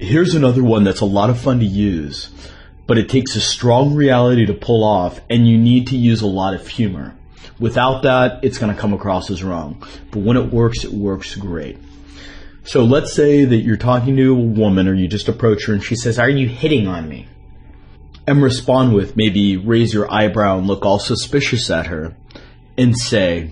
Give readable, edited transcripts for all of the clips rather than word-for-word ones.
Here's another one that's a lot of fun to use, but it takes a strong reality to pull off, and you need to use a lot of humor. Without that, it's going to come across as wrong. But when it works great. So let's say that you're talking to a woman, or you just approach her and she says, "Are you hitting on me?" And respond with, maybe raise your eyebrow and look all suspicious at her and say,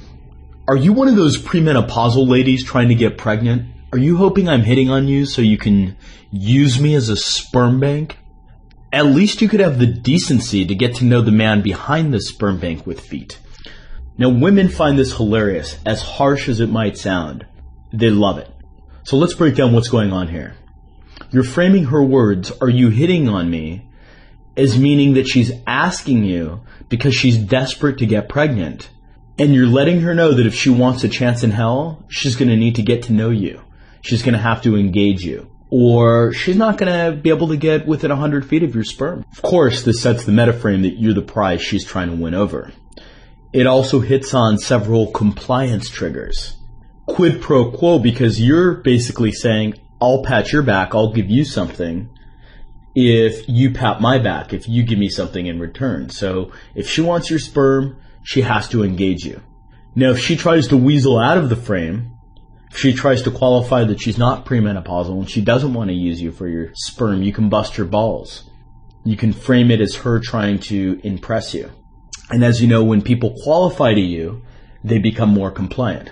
"Are you one of those premenopausal ladies trying to get pregnant? Are you hoping I'm hitting on you so you can use me as a sperm bank?" At least you could have the decency to get to know the man behind the sperm bank with feet. Now, women find this hilarious, as harsh as it might sound. They love it. So let's break down what's going on here. You're framing her words, "Are you hitting on me?" as meaning that she's asking you because she's desperate to get pregnant. And you're letting her know that if she wants a chance in hell, she's going to need to get to know you. She's going to have to engage you. Or she's not going to be able to get within 100 feet of your sperm. Of course, this sets the metaframe that you're the prize she's trying to win over. It also hits on several compliance triggers. Quid pro quo, because you're basically saying, "I'll pat your back, I'll give you something if you pat my back, if you give me something in return." So if she wants your sperm, she has to engage you. Now, if she tries to weasel out of the frame, if she tries to qualify that she's not premenopausal and she doesn't want to use you for your sperm, you can bust her balls. You can frame it as her trying to impress you. And as you know, when people qualify to you, they become more compliant.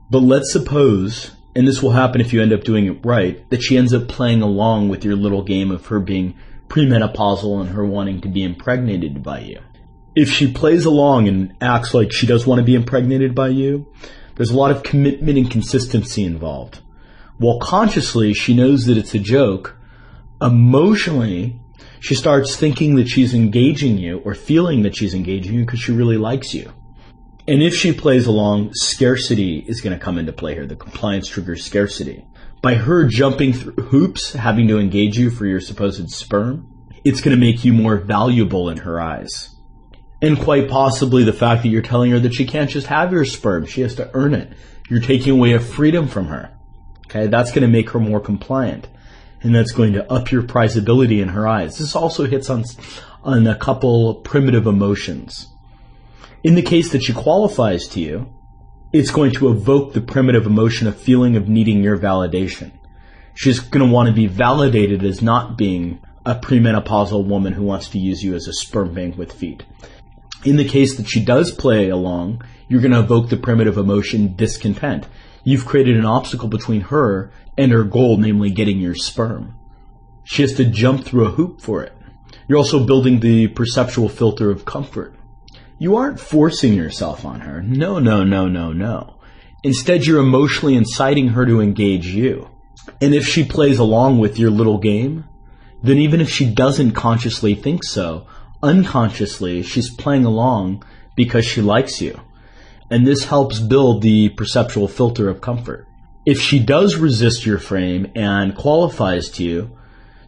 But let's suppose, and this will happen if you end up doing it right, that she ends up playing along with your little game of her being premenopausal and her wanting to be impregnated by you. If she plays along and acts like she does want to be impregnated by you, there's a lot of commitment and consistency involved. While consciously she knows that it's a joke, emotionally she starts thinking that she's engaging you or feeling that she's engaging you because she really likes you. And if she plays along, scarcity is going to come into play here. The compliance triggers scarcity. By her jumping through hoops, having to engage you for your supposed sperm, it's going to make you more valuable in her eyes. And quite possibly the fact that you're telling her that she can't just have your sperm, she has to earn it. You're taking away a freedom from her. Okay, that's going to make her more compliant. And that's going to up your prizability in her eyes. This also hits on a couple primitive emotions. In the case that she qualifies to you, it's going to evoke the primitive emotion of feeling of needing your validation. She's going to want to be validated as not being a premenopausal woman who wants to use you as a sperm bank with feet. In the case that she does play along, you're going to evoke the primitive emotion discontent. You've created an obstacle between her and her goal, namely getting your sperm. She has to jump through a hoop for it. You're also building the perceptual filter of comfort. You aren't forcing yourself on her. No. Instead, you're emotionally inciting her to engage you. And if she plays along with your little game, then even if she doesn't consciously think so, unconsciously, she's playing along because she likes you. And this helps build the perceptual filter of comfort. If she does resist your frame and qualifies to you,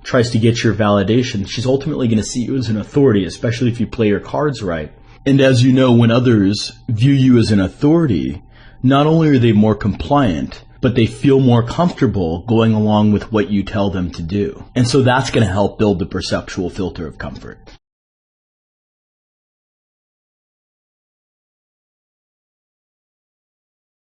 tries to get your validation, she's ultimately going to see you as an authority, especially if you play your cards right. And as you know, when others view you as an authority, not only are they more compliant, but they feel more comfortable going along with what you tell them to do. And so that's going to help build the perceptual filter of comfort.